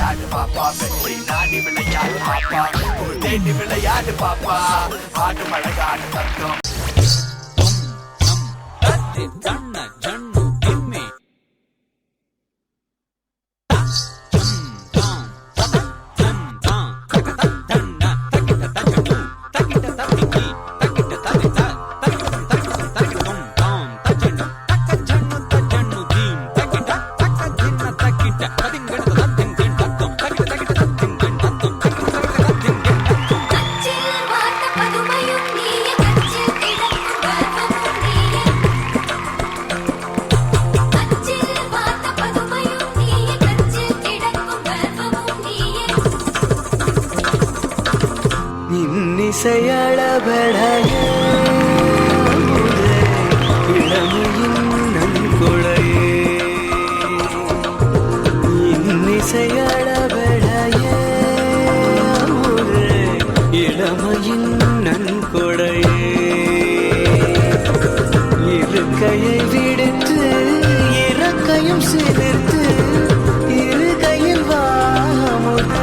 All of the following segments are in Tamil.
விளையாடு பாப்பா வெற்றி நாடி விளையாடு பாப்பா தேடி விளையாடு பாப்பா ஆடு மழகாடு தத்துவம் இசையளபடைய இளமையின் நன்கொடையே இன்னிசையளபடைய இளமையின் நன்கொடையே இருக்கையை விடுத்து இறக்கையும் சேர்த்து இரு கையில் வாமுது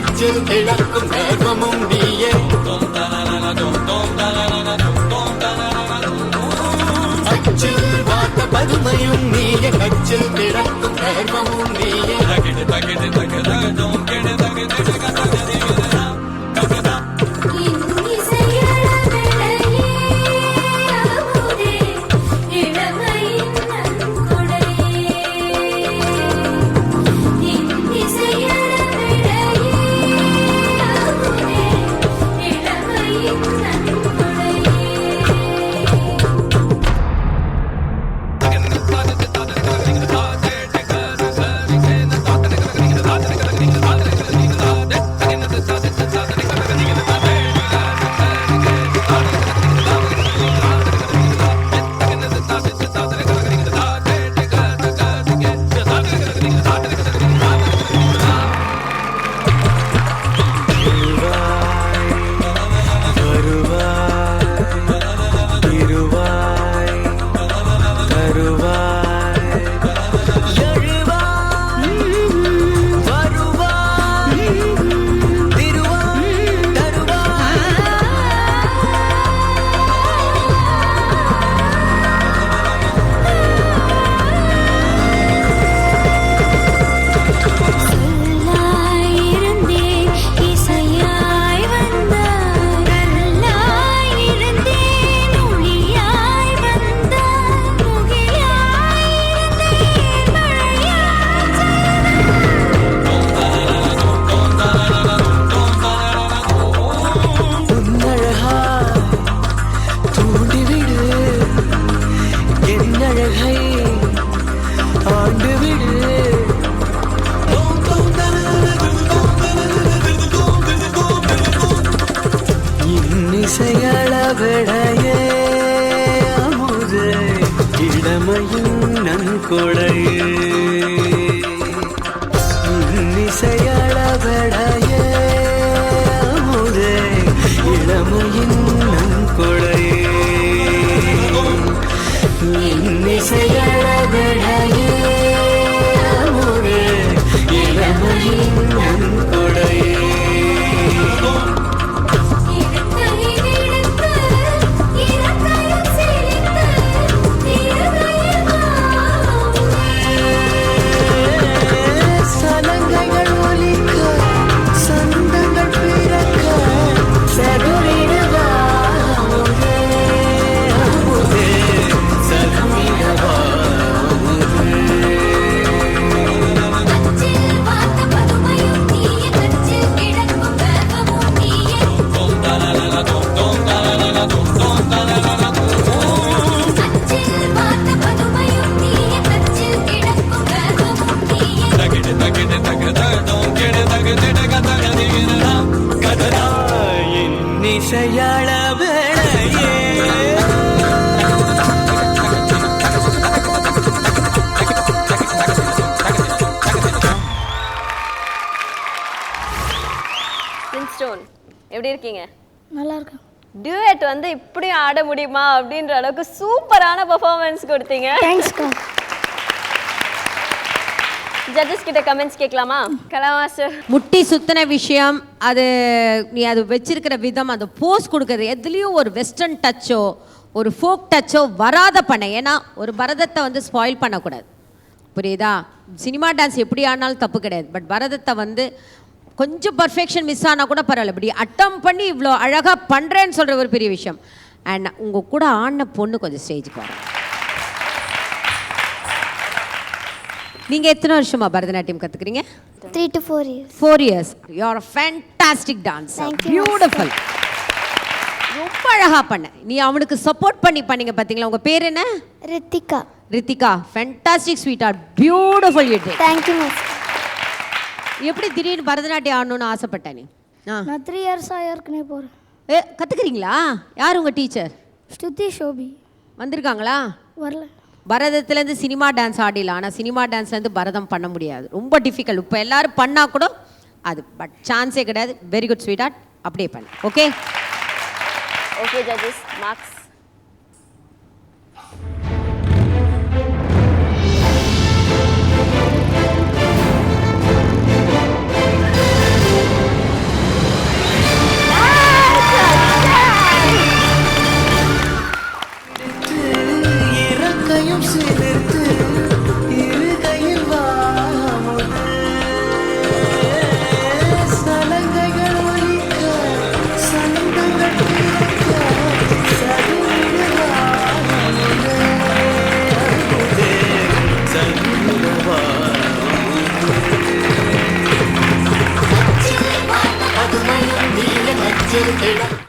நச்சில் கிழக்கும் வேகமும் நீயே நச்சில் பார்த்த பதுமையும் நீயே நச்சில் கிழக்கும் வேகமும் நீயே இசையளபடைய அமுதே இளமையின் நன்கொடையே இசையளபடைய அமுதே இளமையின் நன்கொடையே இசையளபடைய அமுதே இளமையின் நன்கொடையே இருக்கீங்க? நல்லா இருக்கேன். டியூட் வந்து இப்படியும் ஆட முடியுமா அப்படின்ற அளவுக்கு சூப்பரான பெர்ஃபார்மன்ஸ் கொடுத்தீங்க. தேங்க்ஸ்க்கா. ஜட்ஜஸ் கிட்ட கமெண்ட்ஸ் கேட்கலாமா? கலா மாஸ்டர். முட்டி சுத்தின விஷயம், அது நீ அது வச்சிருக்கிற விதம், அந்த போஸ் கொடுக்கறது, எதுலேயும் ஒரு வெஸ்டர்ன் டச்சோ ஒரு ஃபோக் டச்சோ வராத பண்ண. ஏன்னா ஒரு பரதத்தை வந்து ஸ்பாயில் பண்ணக்கூடாது, புரியுதா? சினிமா டான்ஸ் எப்படி ஆனாலும் தப்பு கிடையாது. பட் பரதத்தை வந்து கொஞ்சம் பர்ஃபெக்ஷன் மிஸ் ஆனால் கூட பரவாயில்ல, இப்படி அட்டம் பண்ணி இவ்வளோ அழகாக பண்ணுறேன்னு சொல்கிற ஒரு பெரிய விஷயம். அண்ட் உங்கள் கூட ஆடின பொண்ணு கொஞ்சம் ஸ்டேஜுக்கு வர. நீங்கள் எத்தனை வருஷமா Bharatanatyam கற்றுக்குறீங்க? 3 to 4 years. 4 years. You are a fantastic dancer. Thank you, Beautiful. ரொம்ப அழகா பண்ண. நீ அவனுக்கு சப்போர்ட் பண்ணீங்க பாத்தீங்களா? உங்க பேர் என்ன? Ritika. Ritika, fantastic sweetheart. Beautiful you did. Thank you miss. எப்படி திடீர்னு பரதநாட்டியம் ஆடணும்னு ஆசைப்பட்ட நீ? நான் 3 years ஏற்கனவே போறேன். கத்துக்கிறீங்களா? யார் உங்க டீச்சர்? ஸ்துதி ஷோபி. வந்திருக்காங்களா? வரல. பரதத்துலேருந்து சினிமா டான்ஸ் ஆடிடலாம், ஆனால் சினிமா டான்ஸ்லேருந்து பரதம் பண்ண முடியாது, ரொம்ப டிஃபிகல்ட். இப்போ எல்லாரும் பண்ணால் கூட அது பட் சான்ஸே கிடையாது. வெரி குட் ஸ்வீட் ஆர்ட், அப்படியே பண்ணு. Okay okay judges, marks. இறக்கையும் சேர்த்து இரு கையில் வாமுது சலங்கைகள் ஒலிக்க சந்தங்கள் பிடிக்க